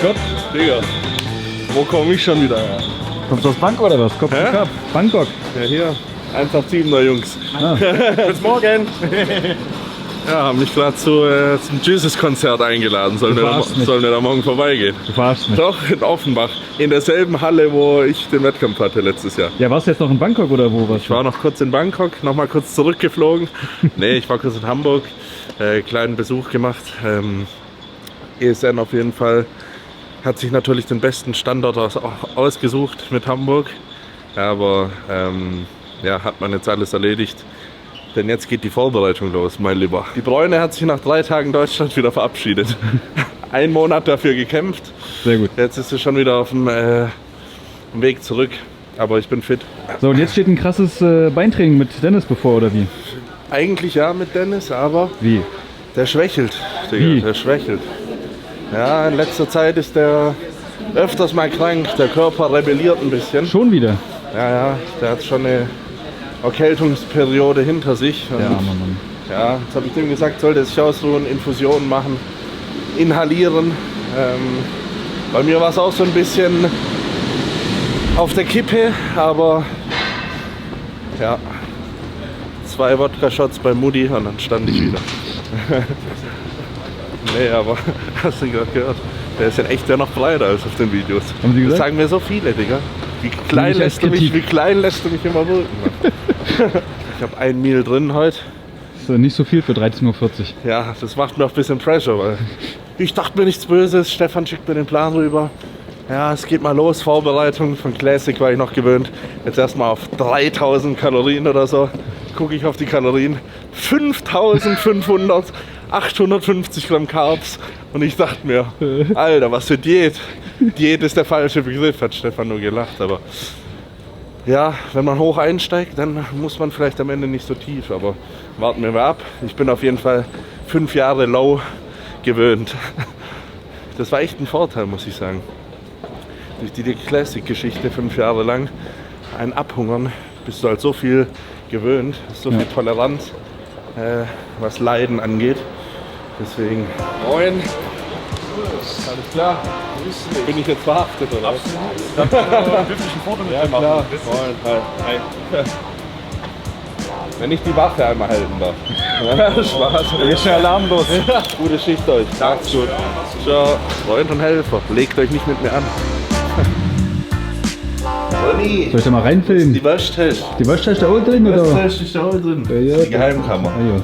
Gott. Digga, wo komme ich schon wieder her? Kommst du aus Bangkok oder was? Kopf Hä? Cup. Bangkok. Ja, hier. 187er Jungs. Ah. Bis morgen. Ja, haben mich gerade zum Jesus-Konzert eingeladen. Sollen wir da morgen vorbeigehen? Du verarschst mich. Doch, in Offenbach. In derselben Halle, wo ich den Wettkampf hatte letztes Jahr. Ja, warst du jetzt noch in Bangkok oder wo warst Ich war noch kurz in Bangkok, noch mal kurz zurückgeflogen. Nee, ich war kurz in Hamburg. Kleinen Besuch gemacht. ESN auf jeden Fall hat sich natürlich den besten Standort ausgesucht mit Hamburg. Aber ja, hat man jetzt alles erledigt. Denn jetzt geht die Vorbereitung los, mein Lieber. Die Bräune hat sich nach 3 Tagen Deutschland wieder verabschiedet. 1 Monat dafür gekämpft. Sehr gut. Jetzt ist sie schon wieder auf dem Weg zurück. Aber ich bin fit. So, und jetzt steht ein krasses Beintraining mit Dennis bevor, oder wie? Eigentlich ja mit Dennis, aber Wie? der schwächelt. Digga, Wie? der schwächelt. Ja, in letzter Zeit ist der öfters mal krank. Der Körper rebelliert ein bisschen. Schon wieder? Ja, der hat schon eine Erkältungsperiode hinter sich. Und Ja, Mann. ja, jetzt habe ich dem gesagt, sollte er sich ausruhen, Infusionen machen, inhalieren. Bei mir war es auch so ein bisschen auf der Kippe, aber ja, 2 Wodka-Shots bei Mutti und dann stand ich wieder. Nee, aber hast du gerade gehört? Der ist ja echt noch breiter als auf den Videos. Haben Sie Das gesagt? sagen mir so viele, Digga. Wie klein Nicht als lässt du mich Kritik. immer wirken? Ich habe 1 Meal drin heute. Ist nicht so viel für 13:40 Uhr. Ja, das macht mir auch ein bisschen Pressure, weil ich dachte mir nichts Böses. Stefan schickt mir den Plan rüber. Ja, es geht mal los. Vorbereitung von Classic war ich noch gewöhnt. Jetzt erstmal auf 3000 Kalorien oder so. Gucke ich auf die Kalorien. 5500, 850 Gramm Carbs. Und ich dachte mir, Alter, was für Diät. Diät ist der falsche Begriff, hat Stefan nur gelacht. Aber ja, wenn man hoch einsteigt, dann muss man vielleicht am Ende nicht so tief. Aber warten wir mal ab. Ich bin auf jeden Fall 5 Jahre low gewöhnt. Das war echt ein Vorteil, muss ich sagen. Durch die Classic-Geschichte 5 Jahre lang ein Abhungern, bist du halt so viel gewöhnt, so viel Toleranz, was Leiden angeht. Deswegen, moin. Alles klar. Bin ich jetzt verhaftet, oder? Absolut. Höflichen Foto mit Ja, dir machen. klar. Moin, hi. Wenn ich die Waffe einmal halten darf. Spaß. Jetzt schon alarmlos. Gute Schicht euch. Macht's gut. Ciao. Freund und Helfer. Legt euch nicht mit mir an. Ronny, Soll ich da mal reinfilmen? die Waschtasche. Die Waschtasche da unten drin, oder? Waschtasche ist da auch drin. Ja. Die Geheimkammer. Ah, ja.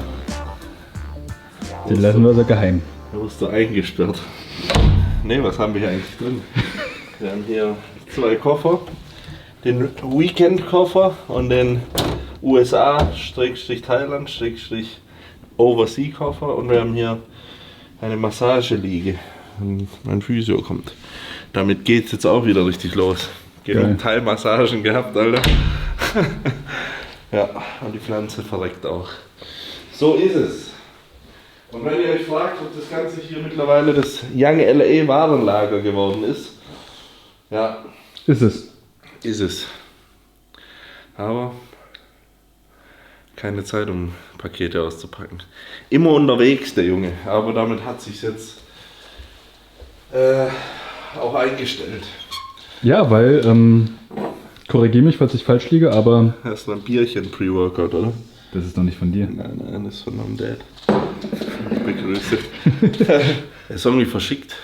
Die lassen wir so geheim. Da wirst du eingesperrt. Ne, was haben wir hier eigentlich drin? Wir haben hier 2 Koffer. Den Weekend-Koffer und den USA-Thailand-Oversea-Koffer. Und wir haben hier eine Massageliege. Und mein Physio kommt. Damit geht's jetzt auch wieder richtig los. Geil. Genug Teilmassagen gehabt, Alter. Ja, und die Pflanze verreckt auch. So ist es. Und wenn ihr euch fragt, ob das Ganze hier mittlerweile das Young LA Warenlager geworden ist, ja, Ist es. ist es. Aber keine Zeit, um Pakete auszupacken. Immer unterwegs, der Junge. Aber damit hat sich's jetzt auch eingestellt. Ja, weil, korrigiere mich, falls ich falsch liege, aber Hast du ein Bierchen Pre-Workout, oder? das ist doch nicht von dir. Nein, das ist von meinem Dad. Ich begrüße. Er ist irgendwie verschickt.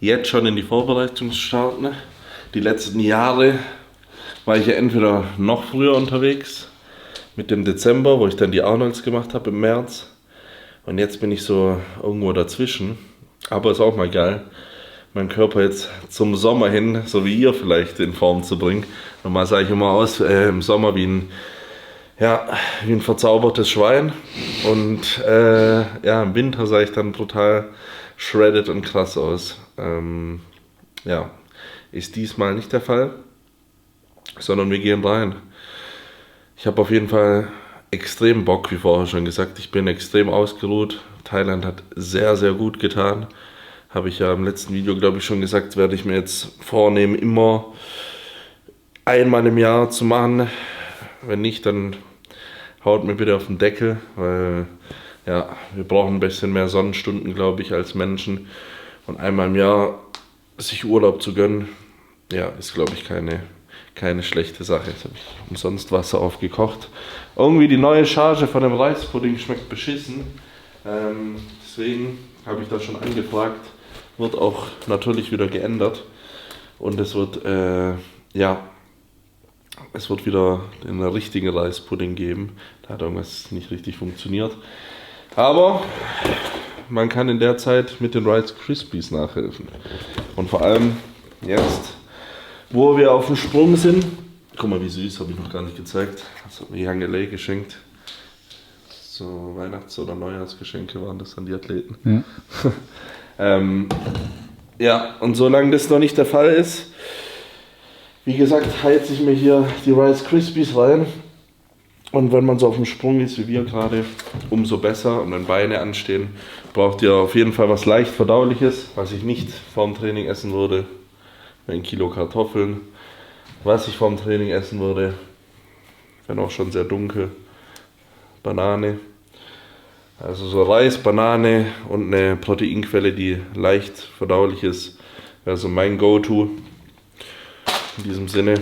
Jetzt schon in die Vorbereitungsstart. Ne? Die letzten Jahre war ich ja entweder noch früher unterwegs, mit dem Dezember, wo ich dann die Arnolds gemacht habe im März. Und jetzt bin ich so irgendwo dazwischen. Aber ist auch mal geil, meinen Körper jetzt zum Sommer hin, so wie ihr vielleicht, in Form zu bringen. Normal sah ich immer aus im Sommer wie ein verzaubertes Schwein. Und ja, im Winter sah ich dann brutal shredded und krass aus. Ja, ist diesmal nicht der Fall, sondern wir gehen rein. Ich habe auf jeden Fall extrem Bock, wie vorher schon gesagt. Ich bin extrem ausgeruht. Thailand hat sehr, sehr gut getan. Habe ich ja im letzten Video, glaube ich, schon gesagt, werde ich mir jetzt vornehmen, immer einmal im Jahr zu machen. Wenn nicht, dann haut mir bitte auf den Deckel, weil ja, wir brauchen ein bisschen mehr Sonnenstunden, glaube ich, als Menschen. Und einmal im Jahr sich Urlaub zu gönnen, ja, ist glaube ich keine schlechte Sache. Jetzt habe ich umsonst Wasser aufgekocht. Irgendwie die neue Charge von dem Reispudding schmeckt beschissen. Deswegen habe ich das schon angefragt. Wird auch natürlich wieder geändert. Und es wird, es wird wieder einen richtigen Reispudding geben. Da hat irgendwas nicht richtig funktioniert. Aber man kann in der Zeit mit den Rice Krispies nachhelfen. Und vor allem jetzt, wo wir auf dem Sprung sind. Guck mal, wie süß, habe ich noch gar nicht gezeigt. Das hat mir Young LA geschenkt. So Weihnachts- oder Neujahrsgeschenke waren das an die Athleten. Ja. Ja, und solange das noch nicht der Fall ist, wie gesagt, heizt ich mir hier die Rice Krispies rein. Und wenn man so auf dem Sprung ist wie wir gerade, umso besser. Und wenn Beine anstehen, braucht ihr auf jeden Fall was leicht Verdauliches, was ich nicht vorm Training essen würde. 1 Kilo Kartoffeln. Was ich vorm Training essen würde, wenn auch schon sehr dunkel, Banane. Also so Reis, Banane und eine Proteinquelle, die leicht verdaulich ist, wäre so mein Go-To. In diesem Sinne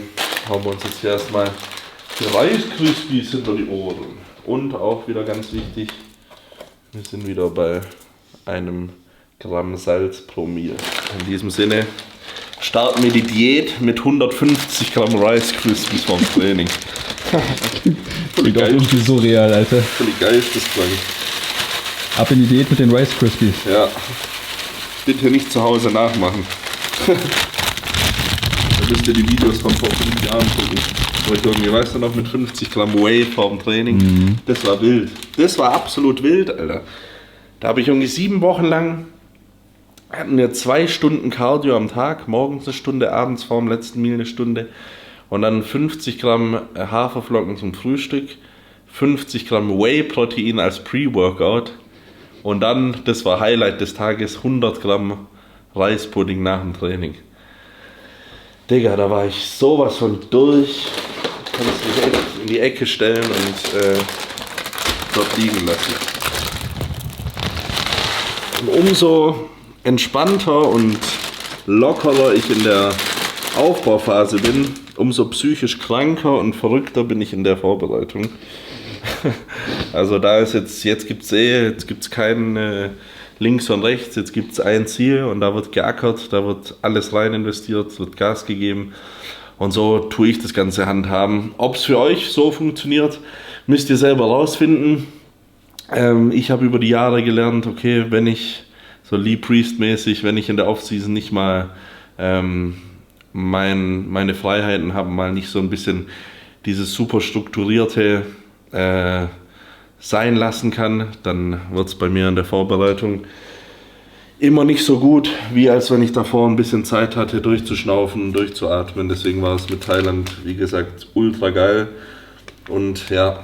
hauen wir uns jetzt hier erstmal die Rice Krispies hinter die Ohren. Und auch wieder ganz wichtig, wir sind wieder bei einem Gramm Salz pro Meal. In diesem Sinne starten wir die Diät mit 150 Gramm Rice Krispies vom Training. Klingt auch irgendwie so real, Alter. Völlig geisteskrank. Ab in die Diät mit den Rice Krispies. Ja, bitte nicht zu Hause nachmachen. Da müsst ihr die Videos von vor 5 Jahren gucken. Wo ich irgendwie, weißt du noch, mit 50 Gramm Whey vor dem Training. Das war wild. Das war absolut wild, Alter. Da habe ich irgendwie 7 Wochen lang, hatten wir 2 Stunden Cardio am Tag, morgens eine Stunde, abends vor dem letzten Meal eine Stunde. Und dann 50 Gramm Haferflocken zum Frühstück, 50 Gramm Whey-Protein als Pre-Workout. Und dann, das war Highlight des Tages, 100 Gramm Reispudding nach dem Training. Digga, da war ich sowas von durch. Ich kann es mich echt in die Ecke stellen und dort liegen lassen. Und umso entspannter und lockerer ich in der Aufbauphase bin, umso psychisch kranker und verrückter bin ich in der Vorbereitung. Also da ist jetzt gibt's kein links und rechts, jetzt gibt es ein Ziel und da wird geackert, da wird alles rein investiert, wird Gas gegeben und so tue ich das Ganze handhaben. Ob es für euch so funktioniert, müsst ihr selber rausfinden. Ich habe über die Jahre gelernt, okay, wenn ich so Lee Priest-mäßig, wenn ich in der Offseason nicht mal meine Freiheiten habe, mal nicht so ein bisschen dieses super strukturierte sein lassen kann, dann wird es bei mir in der Vorbereitung immer nicht so gut, wie als wenn ich davor ein bisschen Zeit hatte, durchzuschnaufen, durchzuatmen. Deswegen war es mit Thailand, wie gesagt, ultra geil. Und ja,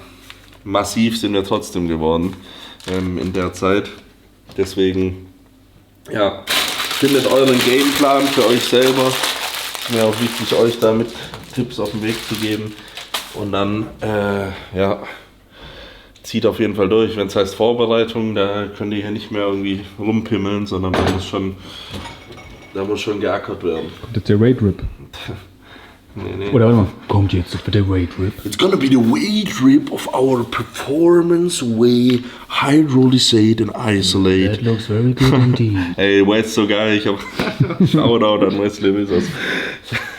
massiv sind wir trotzdem geworden in der Zeit. Deswegen, ja, findet euren Gameplan für euch selber. Es ist mir auch wichtig, euch damit Tipps auf den Weg zu geben. Und dann, zieht auf jeden Fall durch. Wenn es heißt Vorbereitung, da könnt ihr hier nicht mehr irgendwie rumpimmeln, sondern da muss schon geackert werden. Das ist der Weight Rip. Nee. Oder warte mal, kommt jetzt der Weight Rip. It's gonna be the weight rip of our performance whey hydrolysate and isolate. That looks very good indeed. Ey, Wes ist so geil. Ich hab Shoutout an Wesley Wissers.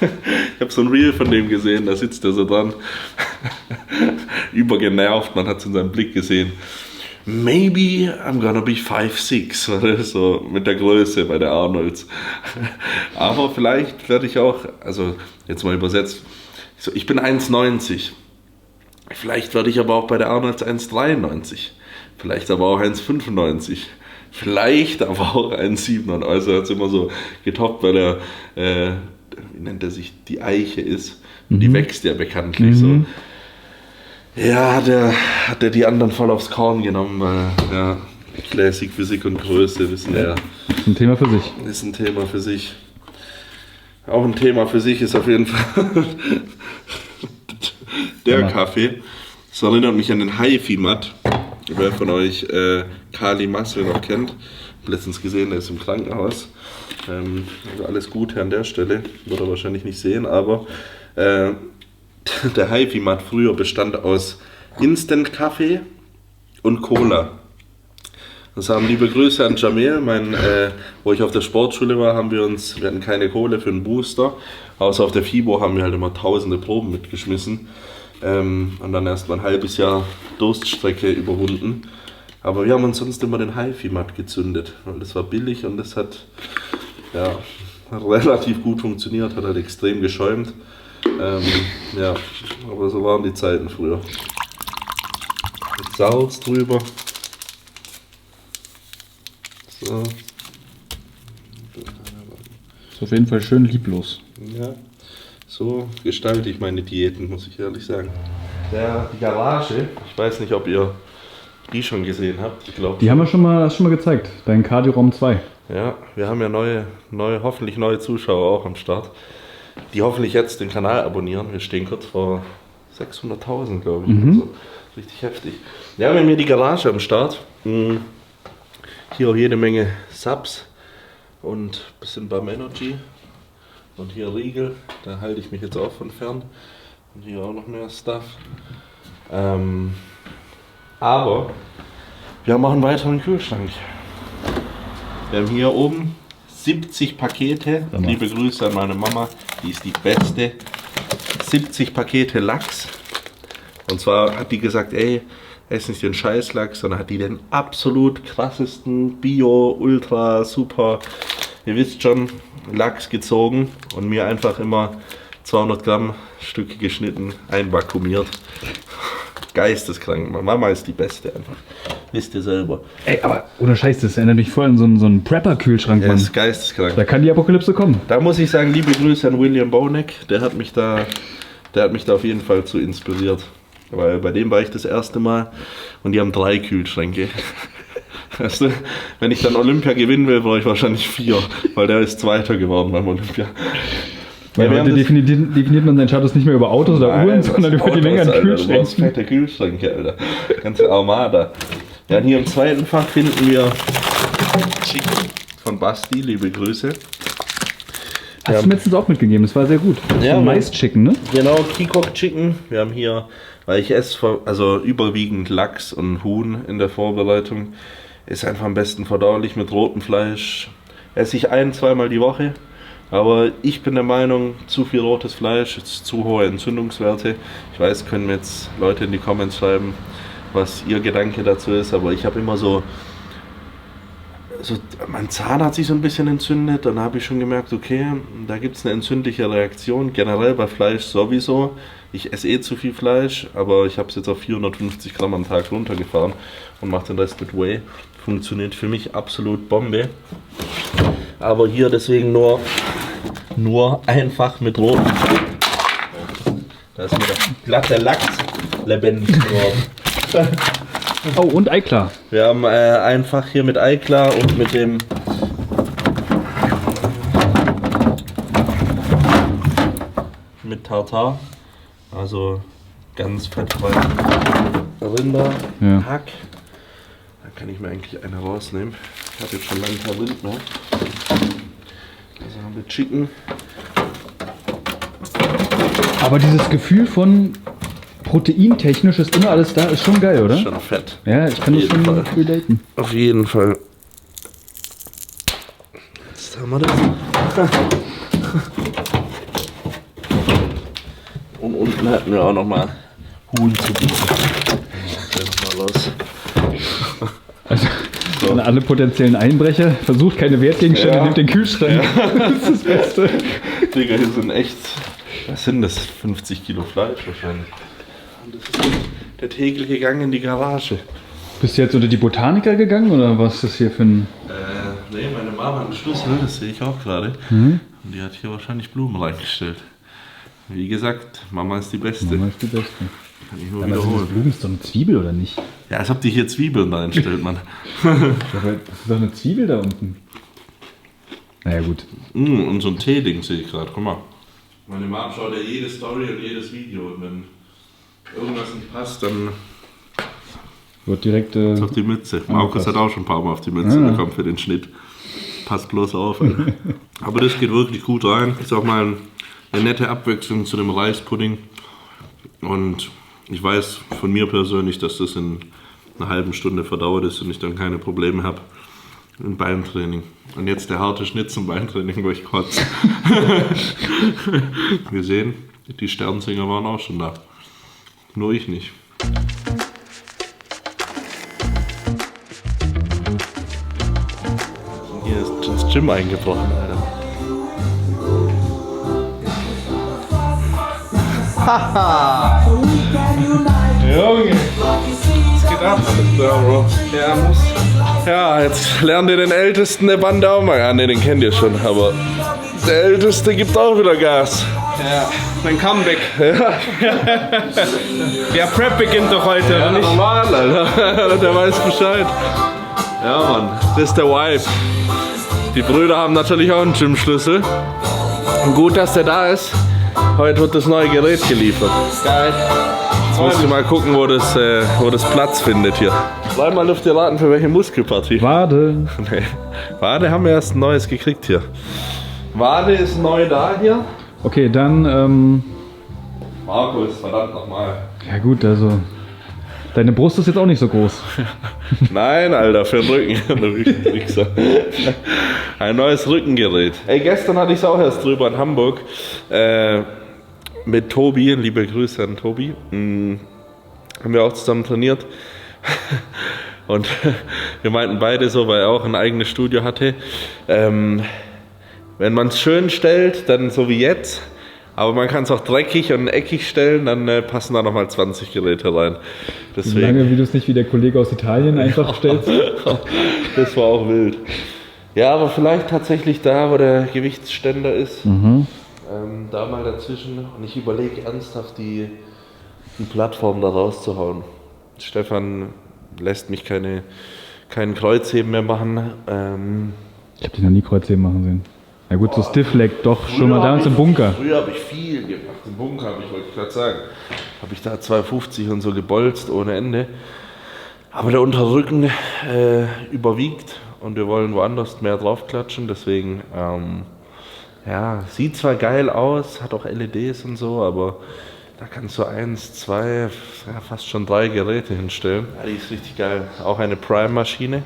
Ich hab so ein Reel von dem gesehen, da sitzt er so dran. Übergenervt, man hat es in seinem Blick gesehen. Maybe I'm gonna be 5'6", oder? So mit der Größe bei der Arnolds. Aber vielleicht werde ich auch, also jetzt mal übersetzt, ich bin 1,90. Vielleicht werde ich aber auch bei der Arnolds 1,93. Vielleicht aber auch 1,95. Vielleicht aber auch 1,97. Also er hat es immer so getoppt, weil er, wie nennt er sich, die Eiche ist. Und die wächst ja bekanntlich so. Ja, hat er die anderen voll aufs Korn genommen, weil ja, Classic, Physik und Größe wissen ja. Ist ein Thema für sich. Ist ein Thema für sich. Auch ein Thema für sich ist auf jeden Fall der Kaffee. Das erinnert mich an den Haifi-Matt. Wer von euch Kali Masri noch kennt, letztens gesehen, der ist im Krankenhaus. Also alles Gute an der Stelle, wird er wahrscheinlich nicht sehen, aber der HiFi-Mat früher bestand aus Instant-Kaffee und Cola. Das haben liebe Grüße an Jamil, wo ich auf der Sportschule war, wir hatten keine Kohle für einen Booster, außer auf der FIBO haben wir halt immer tausende Proben mitgeschmissen und dann erst mal ein halbes Jahr Durststrecke überwunden. Aber wir haben uns sonst immer den HiFi-Mat gezündet, weil das war billig und das hat relativ gut funktioniert, hat halt extrem geschäumt. Ja, aber so waren die Zeiten früher. Mit Salz drüber. So. Ist auf jeden Fall schön lieblos. Ja, so gestalte ich meine Diäten, muss ich ehrlich sagen. Die Garage, ich weiß nicht, ob ihr die schon gesehen habt. Ich glaube, Die haben wir schon mal gezeigt. Dein Cardio-Raum 2. ja, wir haben ja hoffentlich neue Zuschauer auch am Start, die hoffentlich jetzt den Kanal abonnieren. Wir stehen kurz vor 600.000, glaube ich. Also richtig heftig. Ja, wir haben hier die Garage am Start. Hier auch jede Menge Subs und ein bisschen Bum Energy. Und hier Riegel, da halte ich mich jetzt auch von fern. Und hier auch noch mehr Stuff. Aber wir haben auch einen weiteren Kühlschrank. Wir haben hier oben 70 Pakete. Liebe Grüße an meine Mama, die ist die Beste. 70 Pakete Lachs. Und zwar hat die gesagt, ey, ess nicht den Scheißlachs, sondern hat die den absolut krassesten Bio, Ultra, Super, ihr wisst schon, Lachs gezogen und mir einfach immer 200 Gramm Stücke geschnitten, einvakuumiert. Geisteskrank. Mama ist die Beste einfach. Wisst ihr selber. Ey, aber ohne Scheiß, das erinnert mich voll an so einen Prepper-Kühlschrank, Er Mann. ist geisteskrank. Da kann die Apokalypse kommen. Da muss ich sagen, liebe Grüße an William Boneck. Der hat mich da auf jeden Fall zu inspiriert. Weil bei dem war ich das erste Mal und die haben 3 Kühlschränke. Weißt du, wenn ich dann Olympia gewinnen will, brauche ich wahrscheinlich 4, weil der ist Zweiter geworden beim Olympia. Weil heute definiert man seinen Status nicht mehr über Autos oder Uhren, sondern über die Menge an Kühlschränken. Fette Kühlschränke, Alter. Ganze Armada. Ja, und hier im zweiten Fach finden wir Chicken von Basti, liebe Grüße. Hast du mir letztens auch mitgegeben, das war sehr gut. Ja, so Mais-Chicken, ne? Genau, Kikok Chicken. Wir haben hier, weil ich esse also überwiegend Lachs und Huhn in der Vorbereitung, ist einfach am besten verdaulich mit rotem Fleisch. Esse ich 1-2 Mal die Woche. Aber ich bin der Meinung, zu viel rotes Fleisch, ist zu hohe Entzündungswerte. Ich weiß, können mir jetzt Leute in die Comments schreiben, was ihr Gedanke dazu ist, aber ich habe immer so mein Zahn hat sich so ein bisschen entzündet, dann habe ich schon gemerkt, okay, da gibt es eine entzündliche Reaktion, generell bei Fleisch sowieso. Ich esse eh zu viel Fleisch, aber ich habe es jetzt auf 450 Gramm am Tag runtergefahren und mache den Rest mit Whey. Funktioniert für mich absolut Bombe. Aber hier deswegen nur einfach mit rotem. Da ist mir der glatte Lachs lebendig geworden. Oh, und Eiklar. Wir haben einfach hier mit Eiklar und mit dem mit Tartar, also ganz fettfrei Rinderhack. Ja. Da kann ich mir eigentlich eine rausnehmen. Ich habe jetzt schon lange kein Rind mehr. Also haben wir Chicken. Aber dieses Gefühl von proteintechnisch ist immer alles da, ist schon geil, oder? Schon fett. Ja, ich kann das schon relaten. Auf jeden Fall. Jetzt haben wir das. Und unten hatten wir auch noch mal Huhn zu bieten. Mal los. Also, an alle potenziellen Einbrecher, versucht keine Wertgegenstände, nehmt den Kühlschrank. Ja. Das ist das Beste. Digga, hier sind echt, was sind das? 50 Kilo Fleisch wahrscheinlich. Und das ist der tägliche Gang in die Garage. Bist du jetzt unter die Botaniker gegangen oder was ist das hier für ein... Nee, meine Mama hat einen Schlüssel, das sehe ich auch gerade. Und die hat hier wahrscheinlich Blumen reingestellt. Wie gesagt, Mama ist die Beste. Mama ist die Beste. Kann ich nur Aber sind das wiederholen. Blumen, ist doch eine Zwiebel oder nicht? Ja, als ob die hier Zwiebeln reinstellt, Mann. Das ist doch eine Zwiebel da unten. Naja, gut. Und so ein Tee-Ding sehe ich gerade, guck mal. Meine Mom schaut ja jede Story und jedes Video und wenn irgendwas nicht passt, dann Wird direkt... auf die Mütze. Markus hat auch schon ein paar Mal auf die Mütze bekommen für den Schnitt. passt bloß auf. Alter. Aber das geht wirklich gut rein. Ist auch mal eine nette Abwechslung zu dem Reispudding. Und ich weiß von mir persönlich, dass das in einer halben Stunde verdaut ist und ich dann keine Probleme habe im Beintraining. Und jetzt der harte Schnitt zum Beintraining, wo ich kotze. Wir sehen, die Sternsinger waren auch schon da. Nur ich nicht. Hier ist das Gym eingebrochen, Alter. Junge! Was geht ab? Ja, Bro. Ja, muss. Ja, jetzt lernt ihr den Ältesten der Bande auch mal. Ja, ne, den kennt ihr schon, aber der Älteste gibt auch wieder Gas. Ja, mein Comeback. Ja, Der Prep beginnt doch heute, ja oder nicht? normal, Alter. Der weiß Bescheid. Ja, Mann, das ist der Vibe. Die Brüder haben natürlich auch einen Gymschlüssel. Und gut, dass der da ist. Heute wird das neue Gerät geliefert. Geil. Jetzt musst du mal gucken, wo das Platz findet hier. Bleib mal auf dir raten, für welche Muskelpartie. Wade. Nee. Wade haben wir erst ein neues gekriegt hier. Wade ist neu da hier. Okay, dann, Markus, verdammt nochmal. ja gut, also, deine Brust ist jetzt auch nicht so groß. Nein, Alter, für den Rücken. Du Wichser. Ein neues Rückengerät. Ey, gestern hatte ich es auch erst drüber in Hamburg. Mit Tobi, liebe Grüße an Tobi. Haben wir auch zusammen trainiert. Und wir meinten beide so, weil er auch ein eigenes Studio hatte. Wenn man es schön stellt, dann so wie jetzt. Aber man kann es auch dreckig und eckig stellen, dann passen da nochmal 20 Geräte rein. Deswegen. Solange wie du es nicht wie der Kollege aus Italien einfach stellst. Das war auch wild. Ja, aber vielleicht tatsächlich da, wo der Gewichtsständer ist, da mal dazwischen. Und ich überlege ernsthaft, die Plattform da rauszuhauen. Stefan lässt mich keinen Kreuzheben mehr machen. Ich habe dich noch nie Kreuzheben machen sehen. Ja gut, so Stiffleg doch schon mal damals im Bunker. Früher habe ich viel gemacht. Im Bunker wollte ich gerade sagen. Habe ich da 250 und so gebolzt ohne Ende. Aber der Unterrücken überwiegt und wir wollen woanders mehr draufklatschen. Deswegen, ja, sieht zwar geil aus, hat auch LEDs und so, aber da kannst du 1, 2, ja, fast schon 3 Geräte hinstellen. Ja, die ist richtig geil. Auch eine Prime-Maschine.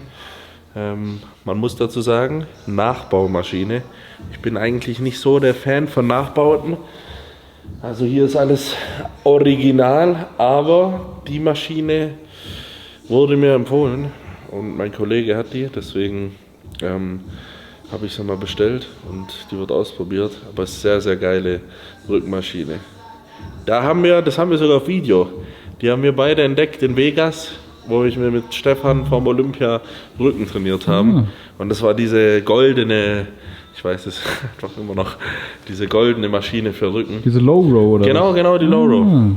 Man muss dazu sagen, Nachbaumaschine. Ich bin eigentlich nicht so der Fan von Nachbauten. Also hier ist alles original, aber die Maschine wurde mir empfohlen und mein Kollege hat die, deswegen habe ich sie mal bestellt und die wird ausprobiert. Aber es ist sehr, sehr geile Rückenmaschine. Das haben wir sogar auf Video. Die haben wir beide entdeckt in Vegas, wo ich mir mit Stefan vom Olympia Rücken trainiert habe. Und das war diese goldene, ich weiß es doch immer noch, diese goldene Maschine für Rücken. Diese Low Row, oder? Genau, die Low Row.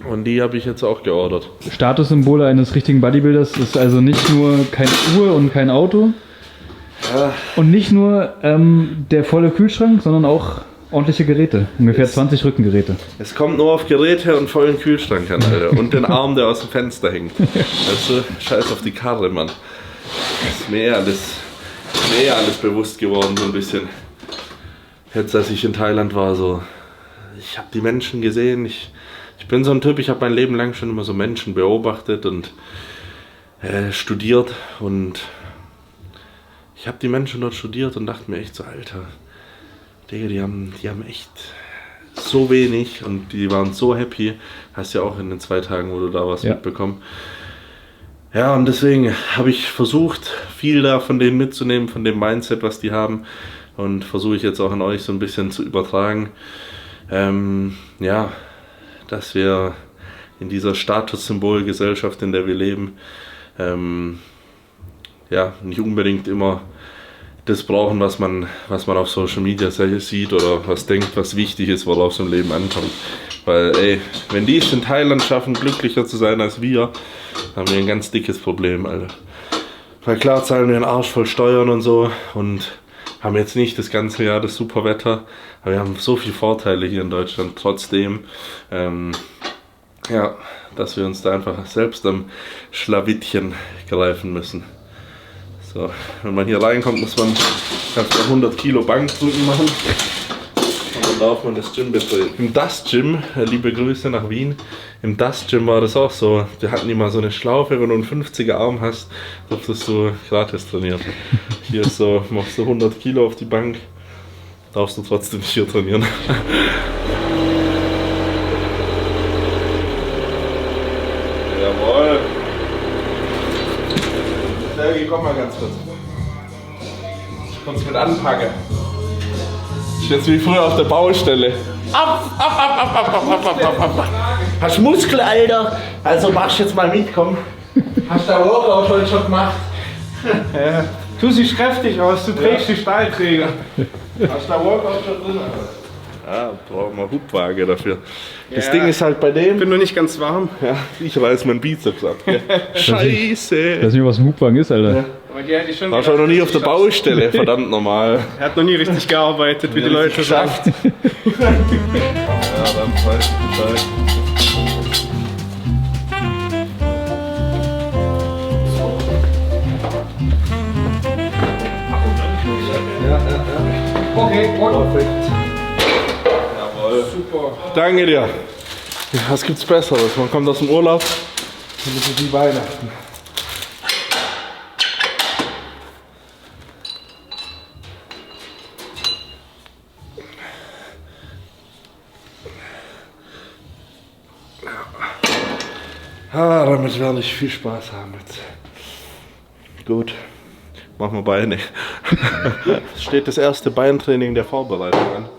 Und die habe ich jetzt auch geordert. Statussymbole eines richtigen Bodybuilders ist also nicht nur keine Uhr und kein Auto. Und nicht nur der volle Kühlschrank, sondern auch ordentliche Geräte. Ungefähr 20 Rückengeräte. Es kommt nur auf Geräte und vollen Kühlschrank an, Alter. Und den Arm, der aus dem Fenster hängt. Weißt du, scheiß auf die Karre, Mann. Das ist mir alles bewusst geworden, so ein bisschen. Jetzt, als ich in Thailand war, so. Ich habe die Menschen gesehen. Ich bin so ein Typ, ich habe mein Leben lang schon immer so Menschen beobachtet und studiert. Und ich habe die Menschen dort studiert und dachte mir echt so, Alter, Digga, die haben echt so wenig und die waren so happy. Hast ja auch in den 2 Tagen, wo du da warst, mitbekommen. Ja, und deswegen habe ich versucht, viel da von denen mitzunehmen, von dem Mindset, was die haben. Und versuche ich jetzt auch an euch so ein bisschen zu übertragen. Ja, dass wir in dieser Statussymbolgesellschaft, in der wir leben, ja, nicht unbedingt immer das brauchen, was man auf Social Media sieht oder was denkt, was wichtig ist, worauf es im Leben ankommt. Weil, ey, wenn die es in Thailand schaffen, glücklicher zu sein als wir, haben wir ein ganz dickes Problem, Alter. Weil klar zahlen wir einen Arsch voll Steuern und so und haben jetzt nicht das ganze Jahr das super Wetter, aber wir haben so viele Vorteile hier in Deutschland trotzdem, ja, dass wir uns da einfach selbst am Schlawittchen greifen müssen. So, wenn man hier reinkommt, muss man ganz 100 Kilo Bankdrücken machen. Und dann darf man das Gym betreten. Im Dust Gym, liebe Grüße nach Wien, im Dust Gym war das auch so. Wir hatten immer so eine Schlaufe, wenn du einen 50er Arm hast, durftest du gratis trainieren. Hier ist so, machst du 100 Kilo auf die Bank, darfst du trotzdem hier trainieren. Jawohl. Sergi, komm mal ganz kurz. Ich komm's mit anpacken. Ich bin jetzt wie früher auf der Baustelle. Ab. Hast Muskel, Alter. Also machst jetzt mal mit, komm. Hast du da Workout heute schon gemacht? Ja. Du siehst kräftig aus, du trägst die Stahlträger. Hast du da Workout schon drin? Ja, brauchen wir Hubwaage dafür. Das Ja. Ding ist halt bei Ich dem. bin nur nicht ganz warm. Ja, ich reiß meinen Bizeps ab. Gell? Ich weiß Scheiße. nicht, was ein Hubwagen ist, Alter. Aber die hätte ich schon Warst du noch nie auf der Baustelle? Verdammt normal. Er hat noch nie richtig gearbeitet, wie die Leute sagen. Ja, dann weiß ich Bescheid. Okay, Perfekt. Jawohl. super. Danke dir. Ja, was gibt's Besseres? Man kommt aus dem Urlaub und es ist wie Weihnachten. Damit werde ich viel Spaß haben jetzt. Gut, machen wir Beine. Es steht das erste Beintraining der Vorbereitung an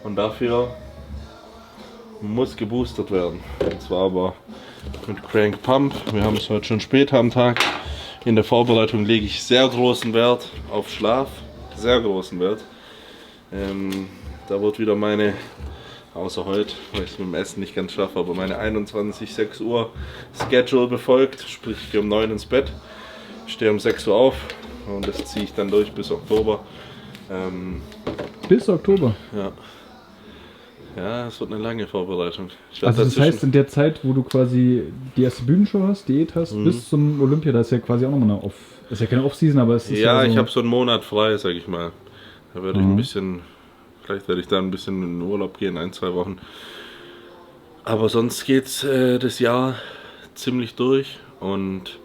und dafür muss geboostert werden. Und zwar aber mit Crank Pump. Wir haben es heute schon später am Tag. In der Vorbereitung lege ich sehr großen Wert auf Schlaf. Sehr großen Wert. Da wird wieder meine, außer heute, weil ich es mit dem Essen nicht ganz schaffe, aber meine 21:06 Uhr Schedule befolgt. Sprich, ich gehe um 9 ins Bett, stehe um 6 Uhr auf und das ziehe ich dann durch bis Oktober. Bis Oktober. Ja. Ja, es wird eine lange Vorbereitung. Ich werde Also das dazwischen- heißt, in der Zeit, wo du quasi die erste Bühnenshow hast, Diät hast, bis zum Olympia, da ist ja quasi auch nochmal eine ist ja keine Off-Season, aber es ist Ja, so, ich habe so einen Monat frei, sag ich mal. Da werde ich ein bisschen, vielleicht werde ich da ein bisschen in den Urlaub gehen, 1-2 Wochen. Aber sonst geht's das Jahr ziemlich durch und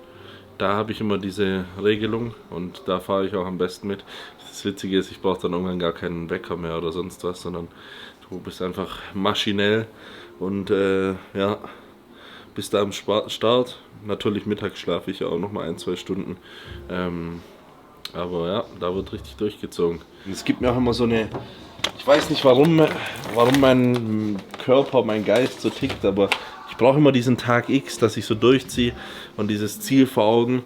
da habe ich immer diese Regelung und da fahre ich auch am besten mit. Das Witzige ist, ich brauche dann irgendwann gar keinen Wecker mehr oder sonst was, sondern du bist einfach maschinell und ja, bist da am Start. Natürlich mittags schlafe ich auch noch mal 1-2 Stunden. Aber ja, da wird richtig durchgezogen. Und es gibt mir auch immer so eine, ich weiß nicht warum mein Körper, mein Geist so tickt, aber ich brauche immer diesen Tag X, dass ich so durchziehe und dieses Ziel vor Augen.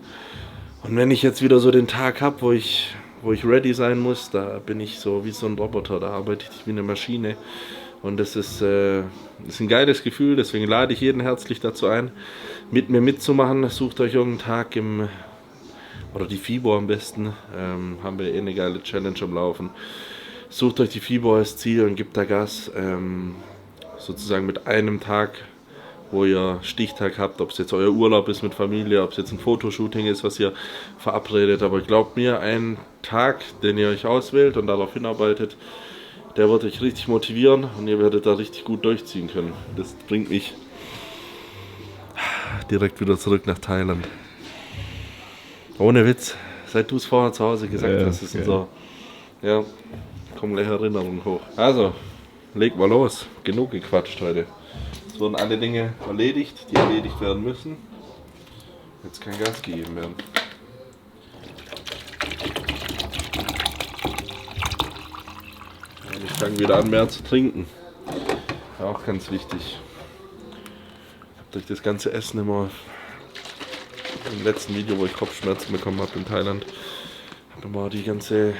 Und wenn ich jetzt wieder so den Tag habe, wo ich ready sein muss, da bin ich so wie so ein Roboter, da arbeite ich wie eine Maschine. Und das ist ein geiles Gefühl, deswegen lade ich jeden herzlich dazu ein, mit mir mitzumachen. Sucht euch irgendeinen Tag oder die FIBO am besten, haben wir eine geile Challenge am Laufen. Sucht euch die FIBO als Ziel und gebt da Gas, sozusagen mit einem Tag, wo ihr Stichtag habt, ob es jetzt euer Urlaub ist mit Familie, ob es jetzt ein Fotoshooting ist, was ihr verabredet. Aber glaubt mir, ein Tag, den ihr euch auswählt und darauf hinarbeitet, der wird euch richtig motivieren und ihr werdet da richtig gut durchziehen können. Das bringt mich direkt wieder zurück nach Thailand. Ohne Witz, seit du es vorher zu Hause gesagt hast, ist so, ja, kommen gleich Erinnerungen hoch. Also, leg mal los, genug gequatscht heute. Es wurden alle Dinge erledigt, die erledigt werden müssen. Jetzt kann Gas gegeben werden. Und ich fange wieder an, mehr zu trinken. Auch ganz wichtig. Ich habe durch das ganze Essen immer, im letzten Video, wo ich Kopfschmerzen bekommen habe in Thailand, habe immer die ganze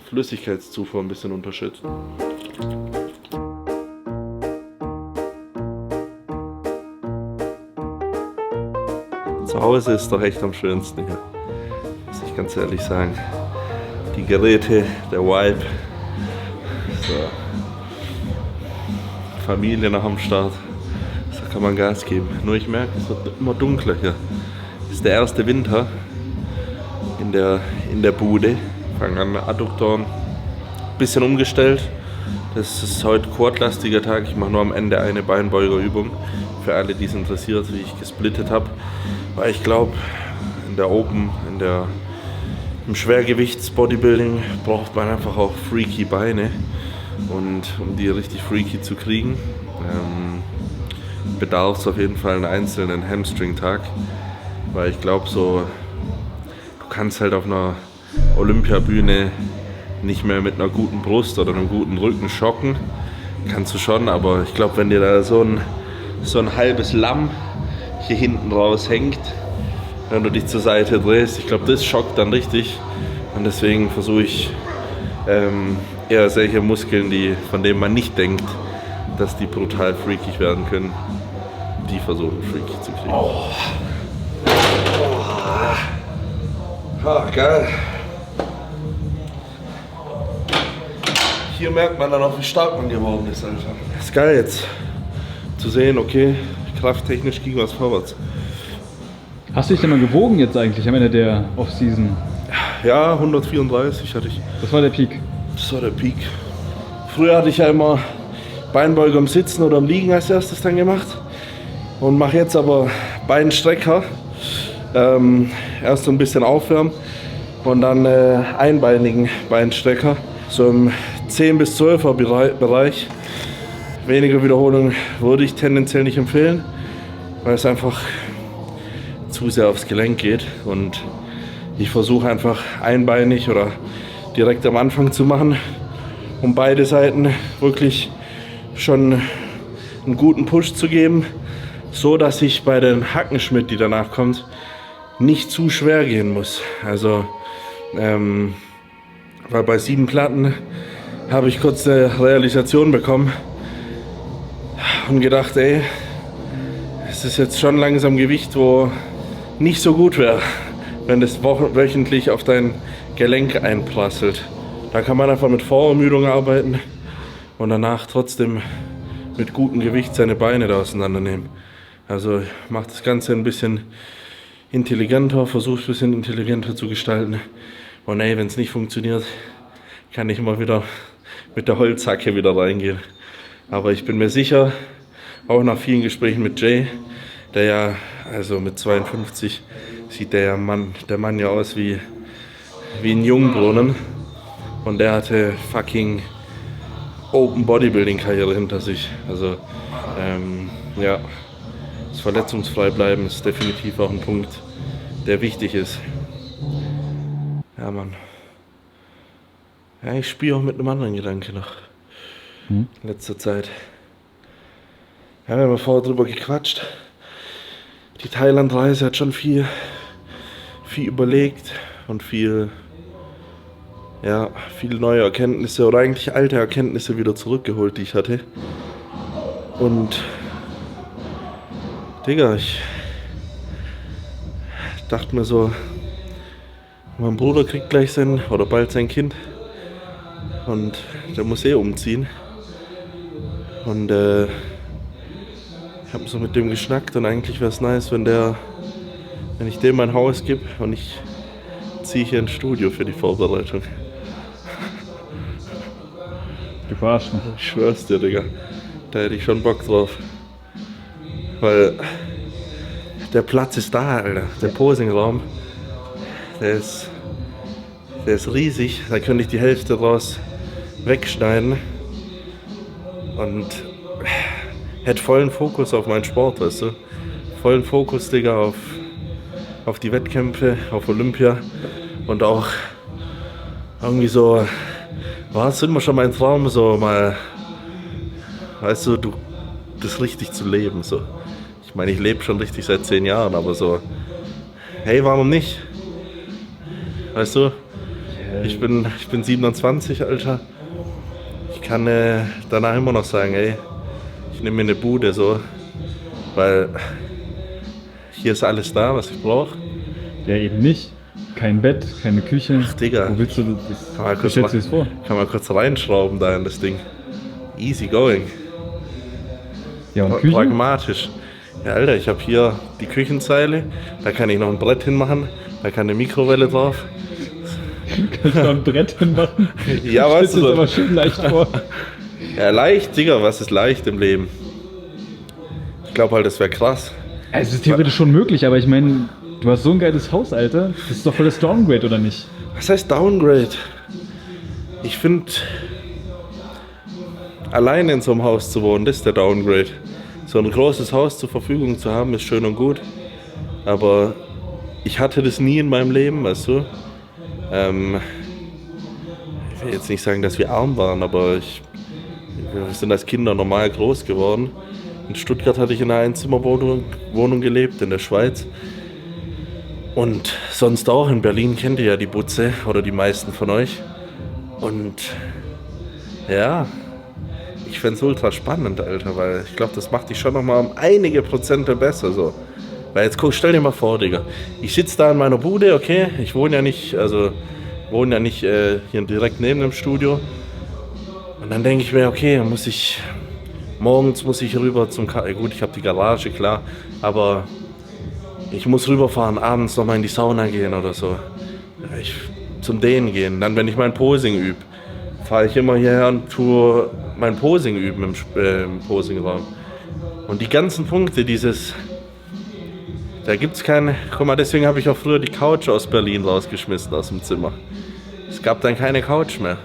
Flüssigkeitszufuhr ein bisschen unterschätzt. Zu Hause ist doch echt am schönsten hier, muss ich ganz ehrlich sagen. Die Geräte, der Vibe, so. Familie noch am Start, so kann man Gas geben. Nur ich merke, es wird immer dunkler hier. Es ist der erste Winter in in der Bude. Fangen an mit Adduktoren. Bisschen umgestellt. Das ist heute quadlastiger Tag. Ich mache nur am Ende eine Beinbeugerübung. Für alle, die es interessiert, wie ich gesplittet habe. Weil ich glaube, in der Open, im Schwergewichts-Bodybuilding braucht man einfach auch freaky Beine. Und um die richtig freaky zu kriegen, bedarf es auf jeden Fall einen einzelnen Hamstring-Tag. Weil ich glaube, du kannst halt auf einer Olympiabühne nicht mehr mit einer guten Brust oder einem guten Rücken schocken. Kannst du schon, aber ich glaube, wenn dir da so ein halbes Lamm hier hinten raus hängt, wenn du dich zur Seite drehst, ich glaube, das schockt dann richtig. Und deswegen versuche ich eher solche Muskeln, von denen man nicht denkt, dass die brutal freakig werden können, die versuchen freakig zu kriegen. Geil. Hier merkt man dann auch, wie stark man geworden ist, Alter. Ist geil jetzt zu sehen, okay, krafttechnisch ging was vorwärts. Hast du dich denn mal gewogen jetzt eigentlich am Ende der Off-Season? Ja, 134 hatte ich. Das war der Peak. Das war der Peak. Früher hatte ich ja immer Beinbeuger im Sitzen oder im Liegen als erstes dann gemacht. Und mache jetzt aber Beinstrecker. Erst so ein bisschen aufwärmen und dann einbeinigen Beinstrecker. So im 10 bis 12er Bereich. Weniger Wiederholungen würde ich tendenziell nicht empfehlen, weil es einfach zu sehr aufs Gelenk geht. Und ich versuche einfach einbeinig oder direkt am Anfang zu machen, um beide Seiten wirklich schon einen guten Push zu geben, so dass ich bei den Hackenschmidt, die danach kommt, nicht zu schwer gehen muss. Also, weil bei 7 Platten habe ich kurz eine Realisation bekommen und gedacht, ey, es ist jetzt schon langsam Gewicht, wo nicht so gut wäre, wenn das wöchentlich auf dein Gelenk einprasselt. Da kann man einfach mit Vorermüdung arbeiten und danach trotzdem mit gutem Gewicht seine Beine da auseinandernehmen. Also macht das Ganze ein bisschen intelligenter, versucht es ein bisschen intelligenter zu gestalten. Und ey, wenn es nicht funktioniert, kann ich immer wieder mit der Holzhacke wieder reingehen. Aber ich bin mir sicher, auch nach vielen Gesprächen mit Jay, der ja, also mit 52, sieht der Mann ja aus wie ein Jungbrunnen. Und der hatte fucking Open Bodybuilding Karriere hinter sich. Also, ja, das verletzungsfrei bleiben ist definitiv auch ein Punkt, der wichtig ist. Ja, Mann. Ja, ich spiele auch mit einem anderen Gedanke noch. In letzter Zeit. Ja, wir haben vorher drüber gequatscht. Die Thailand-Reise hat schon viel überlegt und viel neue Erkenntnisse oder eigentlich alte Erkenntnisse wieder zurückgeholt, die ich hatte. Und Digga, ich dachte mir so, mein Bruder kriegt gleich bald sein Kind und der muss umziehen. Und ich habe so mit dem geschnackt und eigentlich wäre es nice, wenn ich dem mein Haus gebe und ich ziehe hier ins Studio für die Vorbereitung. Du verarschst mich. Ich schwör's dir, Digga. Da hätte ich schon Bock drauf. Weil der Platz ist da, Alter. Der Posingraum, der ist riesig. Da könnte ich die Hälfte draus wegschneiden. Und hätte vollen Fokus auf meinen Sport, weißt du. Vollen Fokus, Digga, auf die Wettkämpfe, auf Olympia. Und auch irgendwie so, war es immer schon mein Traum, so mal, weißt du, das richtig zu leben, so. Ich meine, ich lebe schon richtig seit 10 Jahren, aber so, hey, warum nicht? Weißt du, ich bin 27, Alter. Ich kann danach immer noch sagen, ey, ich nehme mir eine Bude, so, weil hier ist alles da, was ich brauche. Ja, eben nicht. Kein Bett, keine Küche. Ach, Digga. Wo willst du das? Wie stellst du das vor? Kann man kurz reinschrauben da in das Ding. Easy going. Ja, und Küche? Pragmatisch. Ja, Alter, ich habe hier die Küchenzeile, da kann ich noch ein Brett hinmachen, da kann eine Mikrowelle drauf Kann ich noch ein Brett hinmachen? Ja, Das was ist aber schön leicht vor. Ja, leicht, Digga, was ist leicht im Leben? Ich glaube halt, das wäre krass. Es ist theoretisch schon möglich, aber ich meine, du hast so ein geiles Haus, Alter. Das ist doch voll das Downgrade, oder nicht? Was heißt Downgrade? Ich finde, alleine in so einem Haus zu wohnen, das ist der Downgrade. So ein großes Haus zur Verfügung zu haben, ist schön und gut. Aber ich hatte das nie in meinem Leben, weißt du. Ich will jetzt nicht sagen, dass wir arm waren, aber wir sind als Kinder normal groß geworden. In Stuttgart hatte ich in einer Einzimmerwohnung gelebt, in der Schweiz. Und sonst auch, in Berlin kennt ihr ja die Butze oder die meisten von euch. Und ja, ich fände es ultra spannend, Alter, weil ich glaube, das macht dich schon nochmal um einige Prozente besser. So. Weil jetzt stell dir mal vor, Digga, ich sitze da in meiner Bude, okay, ich wohne ja nicht hier direkt neben dem Studio. Und dann denke ich mir, okay, morgens muss ich rüber gut, ich habe die Garage, klar, aber ich muss rüberfahren, abends nochmal in die Sauna gehen oder so. Zum Dehnen gehen. Dann, wenn ich mein Posing übe, fahre ich immer hierher und tue mein Posing üben im Posingraum. Und die ganzen Punkte, da gibt's keine, guck mal, deswegen habe ich auch früher die Couch aus Berlin rausgeschmissen aus dem Zimmer. Es gab dann keine Couch mehr.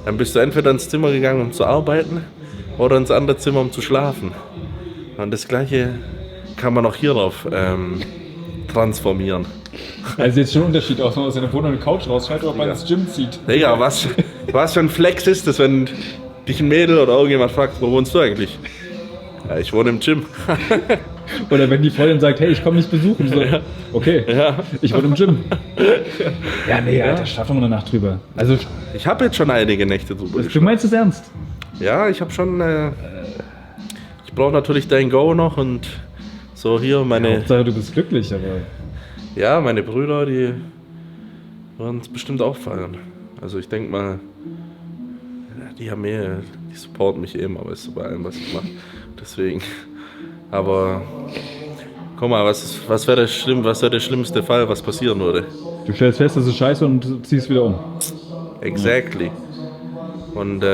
Dann bist du entweder ins Zimmer gegangen, um zu arbeiten, oder ins andere Zimmer, um zu schlafen. Und das Gleiche kann man auch hierauf transformieren. Also jetzt schon ein Unterschied, ob man aus seiner Wohnung eine Couch rausschneidet oder ob man ins Gym zieht. Digga, was für ein Flex ist das, wenn dich ein Mädel oder irgendjemand fragt, wo wohnst du eigentlich? Ja, ich wohne im Gym. Oder wenn die Freundin sagt, hey, ich komme nicht besuchen. So, okay, Ja. ich wohne im Gym. Ja, nee, Alter, schlaf doch mal eine Nacht drüber. Also, Ich habe jetzt schon einige Nächte drüber du meinst es ernst? Ja, ich habe schon. Ich brauche natürlich dein Go noch und so hier meine. Hauptsache, du bist glücklich, aber... Ja, meine Brüder, die werden es bestimmt auch feiern. Also ich denke mal, die supporten mich immer, weißt du, bei allem, was ich mache. Deswegen. Aber guck mal, was wäre der schlimmste Fall, was passieren würde? Du stellst fest, das ist scheiße und ziehst wieder um. Exactly. Und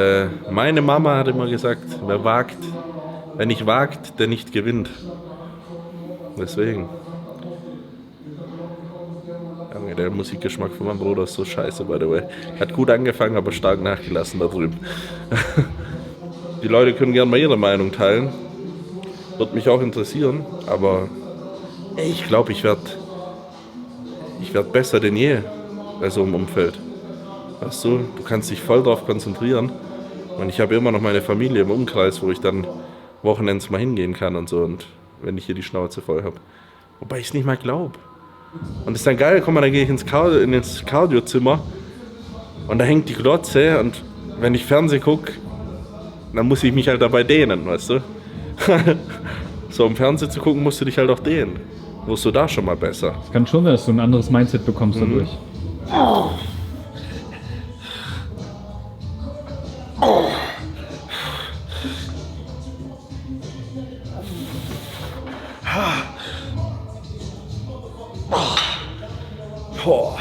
meine Mama hat immer gesagt, wer nicht wagt, der nicht gewinnt. Deswegen. Junge, der Musikgeschmack von meinem Bruder ist so scheiße, by the way. Hat gut angefangen, aber stark nachgelassen da drüben. Die Leute können gerne mal ihre Meinung teilen. Wird mich auch interessieren, aber ich glaube, ich werd besser denn je bei so einem Umfeld. Weißt du kannst dich voll drauf konzentrieren und ich habe immer noch meine Familie im Umkreis, wo ich dann Wochenends mal hingehen kann und so, und wenn ich hier die Schnauze voll habe. Wobei ich es nicht mal glaube. Und das ist dann geil, guck mal, dann gehe ich ins Cardiozimmer und da hängt die Glotze und wenn ich Fernsehen gucke, dann muss ich mich halt dabei dehnen, weißt du? So, um Fernsehen zu gucken, musst du dich halt auch dehnen. Wirst du da schon mal besser. Es kann schon sein, dass du ein anderes Mindset bekommst dadurch. Boah.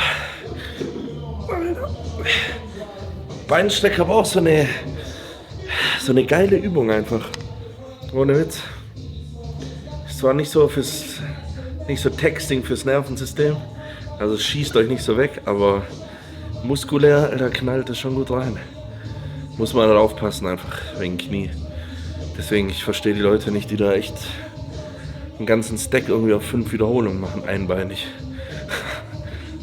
Beinstrecker aber auch so eine geile Übung einfach. Ohne Witz. Ist zwar nicht so Texting fürs Nervensystem, also es schießt euch nicht so weg, aber muskulär, da knallt es schon gut rein. Muss man halt aufpassen, einfach wegen Knie. Deswegen, ich verstehe die Leute nicht, die da echt einen ganzen Stack irgendwie auf 5 Wiederholungen machen, einbeinig.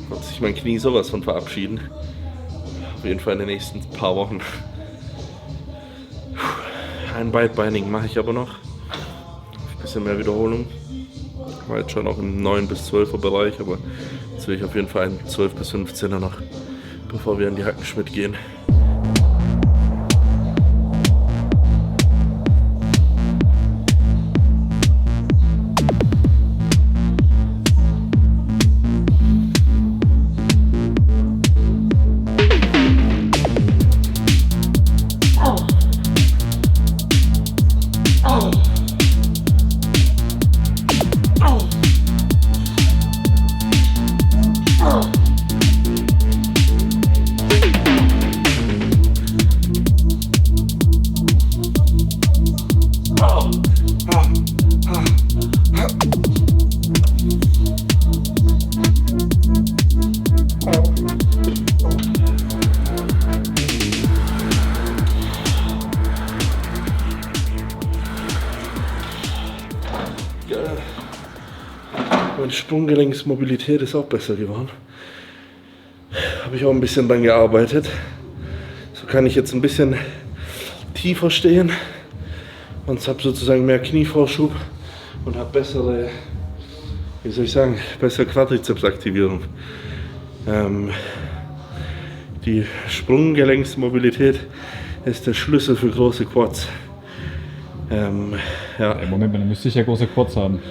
Wird sich mein Knie sowas von verabschieden. Auf jeden Fall in den nächsten paar Wochen. Ein Beidbeinigen mache ich aber noch. Ein bisschen mehr Wiederholung. War jetzt schon auch im 9 bis 12er Bereich, aber jetzt will ich auf jeden Fall einen 12 bis 15er noch, bevor wir in die Hackenschmidt gehen. geil. Meine Sprunggelenksmobilität ist auch besser geworden. Habe ich auch ein bisschen dran gearbeitet. So kann ich jetzt ein bisschen tiefer stehen und habe sozusagen mehr Knievorschub und habe bessere, wie soll ich sagen, bessere Quadrizepsaktivierung. Die Sprunggelenksmobilität ist der Schlüssel für große Quads. Ja. Moment mal, dann müsste ich ja große Quads haben.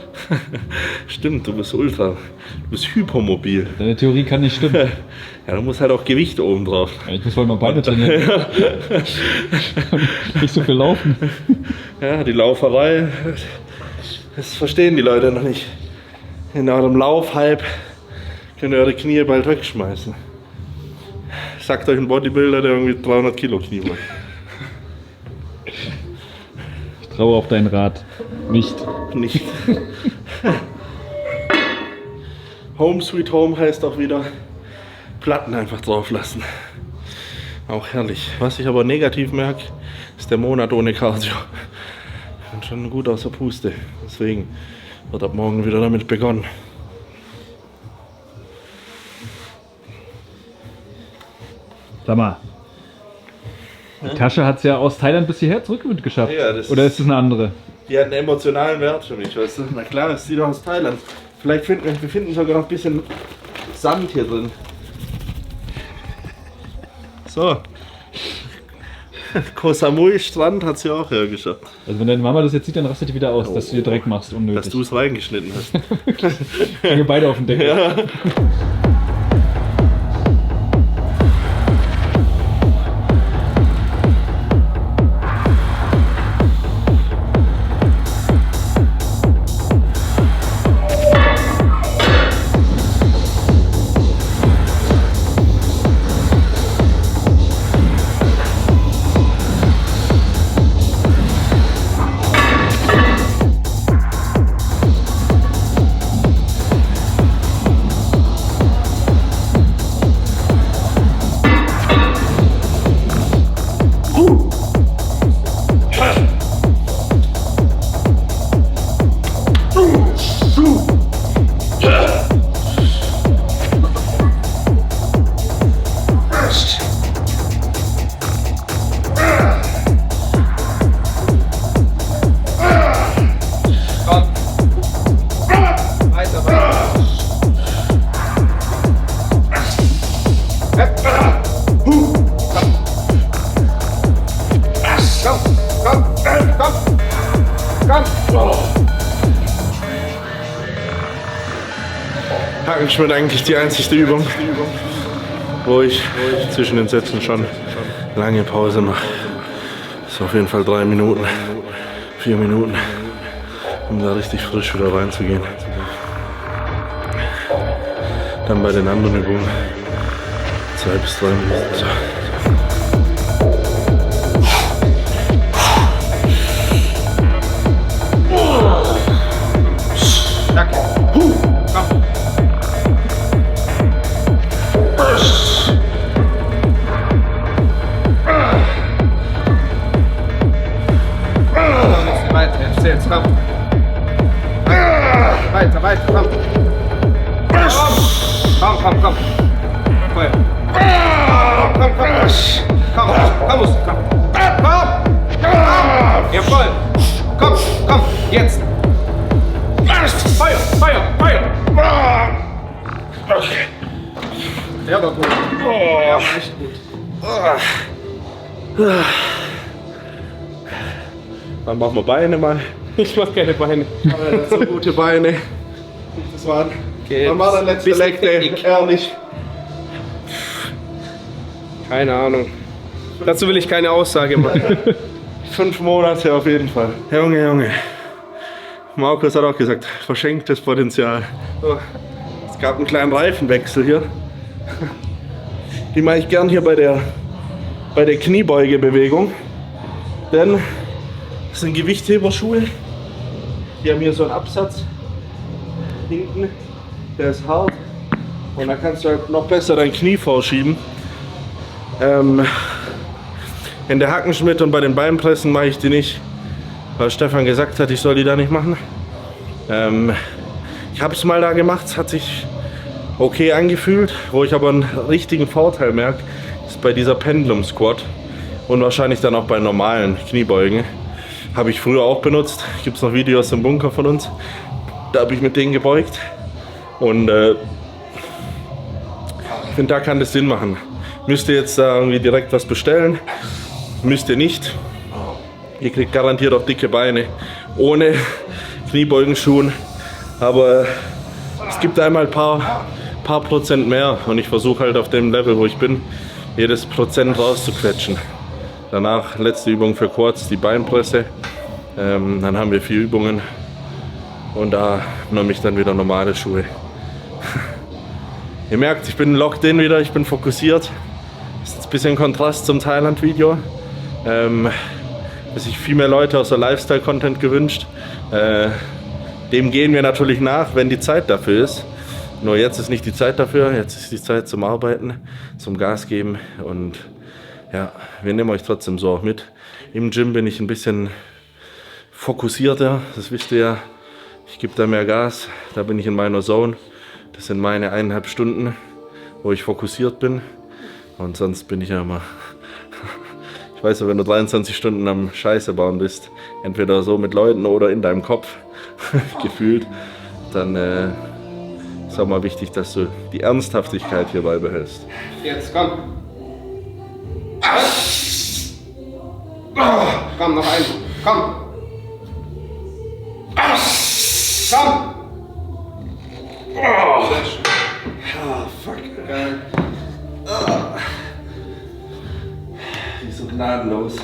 Stimmt, du bist ultra, du bist hypermobil. Deine Theorie kann nicht stimmen. Ja, du musst halt auch Gewicht oben drauf. Ja, ich muss wohl mal Beine trainieren. Nicht so viel laufen. Ja, die Lauferei, das verstehen die Leute noch nicht. In eurem Laufhype könnt ihr eure Knie bald wegschmeißen. Sagt euch ein Bodybuilder, der irgendwie 300 Kilo Knie macht. Ich traue auf dein Rat. Nicht. Nicht. Home Sweet Home heißt auch wieder Platten einfach drauf lassen. Auch herrlich. Was ich aber negativ merke, ist der Monat ohne Cardio. Ich bin schon gut aus der Puste. Deswegen wird ab morgen wieder damit begonnen. Sag mal. Die Tasche hat es ja aus Thailand bis hierher zurück geschafft. Ja, das Oder ist es eine andere? Die hat einen emotionalen Wert für mich, weißt du? Na klar, ist die doch aus Thailand. Vielleicht wir finden sogar noch ein bisschen Sand hier drin. So. Koh Samui Strand hat sie auch hergeschafft. Also wenn deine Mama das jetzt sieht, dann rastet die wieder aus, dass du dir Dreck machst, unnötig. Dass du es reingeschnitten hast. Wir beide auf dem Deckel. Ja. Hackenschmidt eigentlich die einzigste Übung, wo ich zwischen den Sätzen schon lange Pause mache. Das ist auf jeden Fall 3 Minuten, 4 Minuten, um da richtig frisch wieder reinzugehen. Dann bei den anderen Übungen 2 bis 3 Minuten. So. Danke. Komm. Weiter, jetzt komm. Weiter, komm. Komm. Feuer. Komm. Jawohl. Komm, jetzt. Feuer. Okay. Ja, war gut. Ja, echt gut. Dann machen wir Beine mal. Ich mach keine Beine. So gute Beine. Das war Okay, der letzte Leg Day. Ehrlich. Keine Ahnung. Dazu will ich keine Aussage machen. 5 Monate auf jeden Fall. Junge. Markus hat auch gesagt, verschenktes Potenzial. So, es gab einen kleinen Reifenwechsel hier. Die mache ich gern hier bei der Kniebeugebewegung. Denn das sind Gewichtheberschuhe. Die haben hier so einen Absatz hinten, der ist hart. Und dann kannst du halt noch besser dein Knie vorschieben. In der Hackenschmidt und bei den Beinpressen mache ich die nicht, weil Stefan gesagt hat, ich soll die da nicht machen. Ich habe es mal da gemacht, es hat sich okay angefühlt. Wo ich aber einen richtigen Vorteil merke, ist bei dieser Pendulum Squat und wahrscheinlich dann auch bei normalen Kniebeugen. Habe ich früher auch benutzt. Gibt es noch Videos im Bunker von uns. Da habe ich mit denen gebeugt. Und ich finde, da kann das Sinn machen. Müsst ihr jetzt da irgendwie direkt was bestellen? Müsst ihr nicht. Ihr kriegt garantiert auch dicke Beine. Ohne Kniebeugenschuhen. Aber es gibt einmal ein paar Prozent mehr. Und ich versuche halt auf dem Level, wo ich bin, jedes Prozent rauszuquetschen. Danach letzte Übung für Quads, die Beinpresse. Dann haben wir 4 Übungen. Und da nehme ich dann wieder normale Schuhe. Ihr merkt, ich bin locked in wieder, ich bin fokussiert. Das ist ein bisschen Kontrast zum Thailand-Video. Dass sich viel mehr Leute aus der Lifestyle-Content gewünscht. Dem gehen wir natürlich nach, wenn die Zeit dafür ist. Nur jetzt ist nicht die Zeit dafür, jetzt ist die Zeit zum Arbeiten, zum Gas geben. Und ja, wir nehmen euch trotzdem so auch mit. Im Gym bin ich ein bisschen fokussierter, das wisst ihr ja. Ich gebe da mehr Gas, da bin ich in meiner Zone. Das sind meine 1,5 Stunden, wo ich fokussiert bin. Und sonst bin ich ja immer... Ich weiß ja, wenn du 23 Stunden am Scheiße bauen bist, entweder so mit Leuten oder in deinem Kopf gefühlt, dann ist auch mal wichtig, dass du die Ernsthaftigkeit hier beibehältst. Jetzt, komm. Komm, noch ein. Komm. Komm. Sehr schön. Ah, fuck. Geil. Die ist so gnadenlos.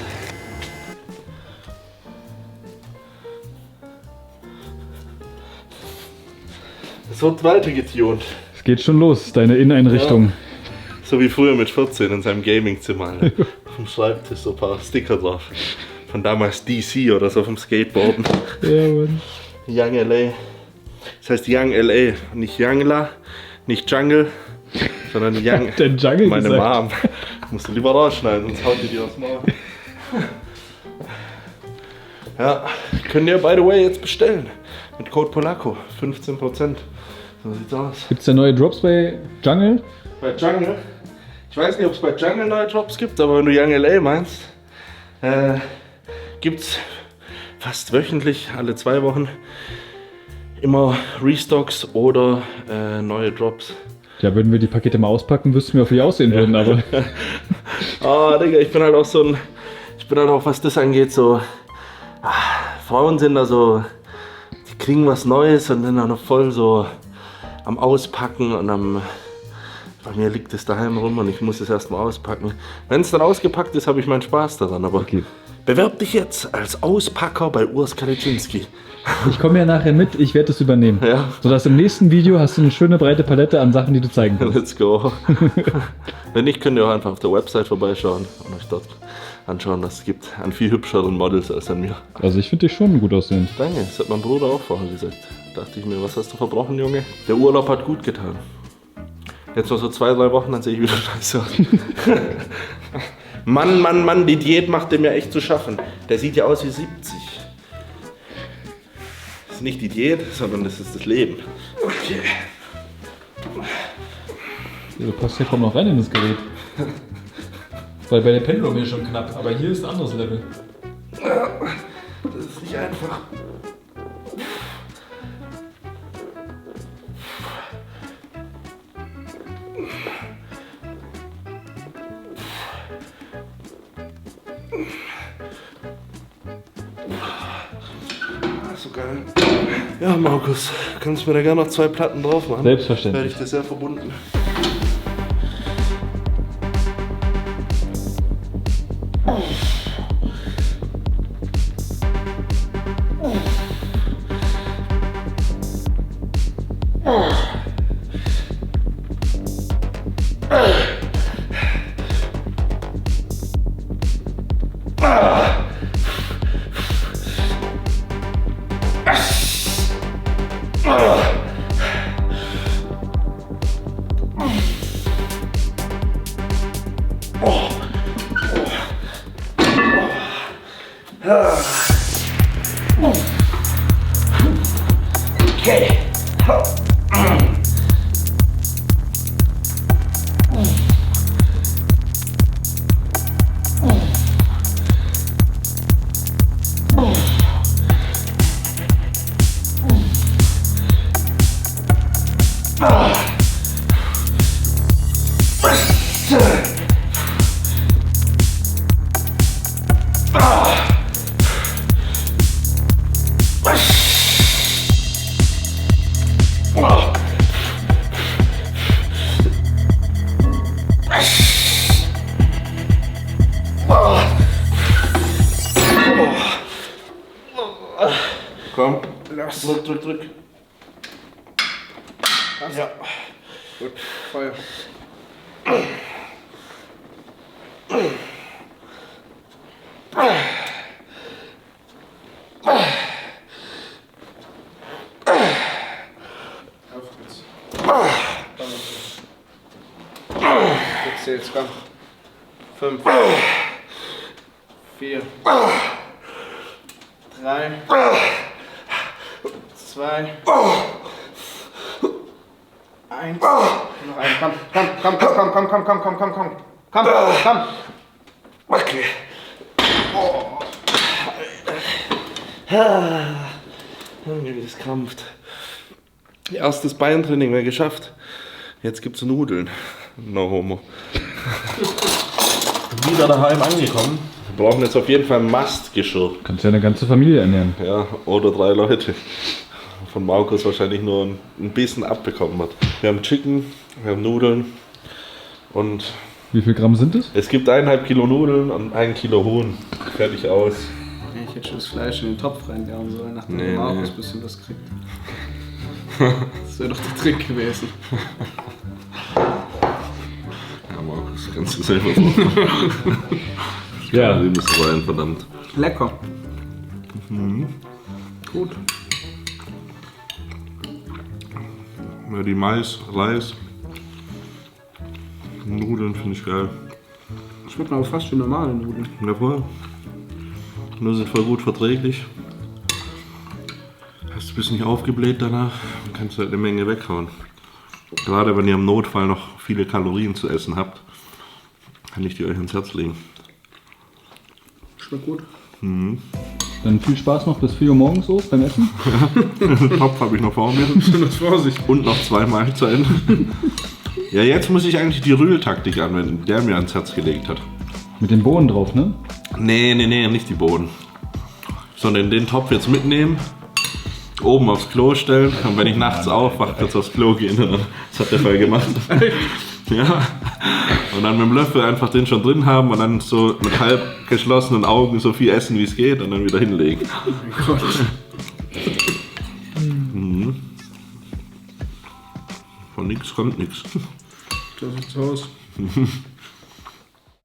Es wird weitergetunt. Es geht schon los, deine Inneneinrichtung. So wie früher mit 14 in seinem Gamingzimmer. Ne? Auf dem Schreibtisch so ein paar Sticker drauf. Von damals DC oder so vom Skateboarden. Ja, Mann. Young LA. Das heißt Young LA. Nicht Youngla, nicht Jungle, sondern Young. Den Jungle Meine gesagt. Mom. Musst du lieber rausschneiden, sonst haut die dir aufs Maul. Ja, könnt ihr by the way jetzt bestellen. Mit Code Polacco. 15%. So sieht's aus. Gibt's da neue Drops bei Jungle? Bei Jungle? Ich weiß nicht, ob es bei Jungle neue Drops gibt, aber wenn du Young LA meinst, gibt's fast wöchentlich, alle 2 Wochen, immer Restocks oder neue Drops. Ja, würden wir die Pakete mal auspacken, wüssten wir, wie die aussehen würden, aber... Digga, ich bin halt auch, was das angeht, so, Frauen sind da so, die kriegen was Neues und sind dann noch voll so am Auspacken und bei mir liegt es daheim rum und ich muss es erstmal auspacken. Wenn es dann ausgepackt ist, habe ich meinen Spaß daran, aber Okay. bewerb dich jetzt als Auspacker bei Urs Kaliczynski. Ich komme ja nachher mit, ich werde das übernehmen. Ja. Sodass im nächsten Video hast du eine schöne breite Palette an Sachen, die du zeigen kannst. Let's go. Wenn nicht, könnt ihr auch einfach auf der Website vorbeischauen und euch dort anschauen, was es gibt an viel hübscheren Models als an mir. Also ich finde dich schon gut aussehen. Danke, das hat mein Bruder auch vorher gesagt. Da dachte ich mir, was hast du verbrochen, Junge? Der Urlaub hat gut getan. Jetzt noch so 2-3 Wochen, dann sehe ich wieder scheiße aus. Mann, die Diät macht dem ja echt zu schaffen. Der sieht ja aus wie 70. Das ist nicht die Diät, sondern das ist das Leben. Okay. Du passt ja kaum noch rein in das Gerät. Weil bei der Pendulum hier schon knapp, aber hier ist ein anderes Level. Das ist nicht einfach. So geil. Ja, Markus, kannst du mir da gerne noch 2 Platten drauf machen? Selbstverständlich. Werde ich dir sehr verbunden. Okay. Komm, drück. Ja. Gut, Feuer. Jetzt zählt's, komm. 5, 4, 3, 2, 1. Noch ein. Komm. Okay. Irgendwie das krampft. Erstes Beintraining wäre geschafft. Jetzt gibt's Nudeln. No homo. Wieder daheim angekommen. Wir brauchen jetzt auf jeden Fall Mastgeschirr. Kannst ja eine ganze Familie ernähren. Ja, oder 3 Leute. Von Markus wahrscheinlich nur ein bisschen abbekommen hat. Wir haben Chicken, wir haben Nudeln und Wie viel Gramm sind es? es gibt 1,5 Kilo Nudeln und 1 Kilo Huhn. Fertig aus. Ich hätte schon das Fleisch in den Topf reingaben sollen, nachdem Nee, Markus ein bisschen was kriegt. Das wäre doch der Trick gewesen. Ja, Markus, kannst du selber machen. Ja. Die müssen rein, verdammt. Lecker. Gut. Ja, die Mais, Reis, Nudeln finde ich geil. Schmeckt aber fast wie normale Nudeln. Ja, voll. Nur sind voll gut verträglich. Hast du ein bisschen aufgebläht danach und kannst halt eine Menge weghauen. Gerade wenn ihr im Notfall noch viele Kalorien zu essen habt, kann ich die euch ans Herz legen. Schmeckt gut. Dann viel Spaß noch bis 4 Uhr morgens so beim Essen. Den Topf habe ich noch vor mir. Vorsicht. Und noch 2 Mahlzeiten. Ja, jetzt muss ich eigentlich die Rühltaktik anwenden, die der mir ans Herz gelegt hat. Mit den Bohnen drauf, ne? Nee, nicht die Bohnen. Sondern den Topf jetzt mitnehmen, oben aufs Klo stellen und wenn ich nachts aufwache, kurz aufs Klo gehen. Das hat der Fall gemacht. Ja. Und dann mit dem Löffel einfach den schon drin haben und dann so mit halb geschlossenen Augen so viel essen wie es geht und dann wieder hinlegen. Oh mein Gott. Von nix kommt nix. Das sieht's aus.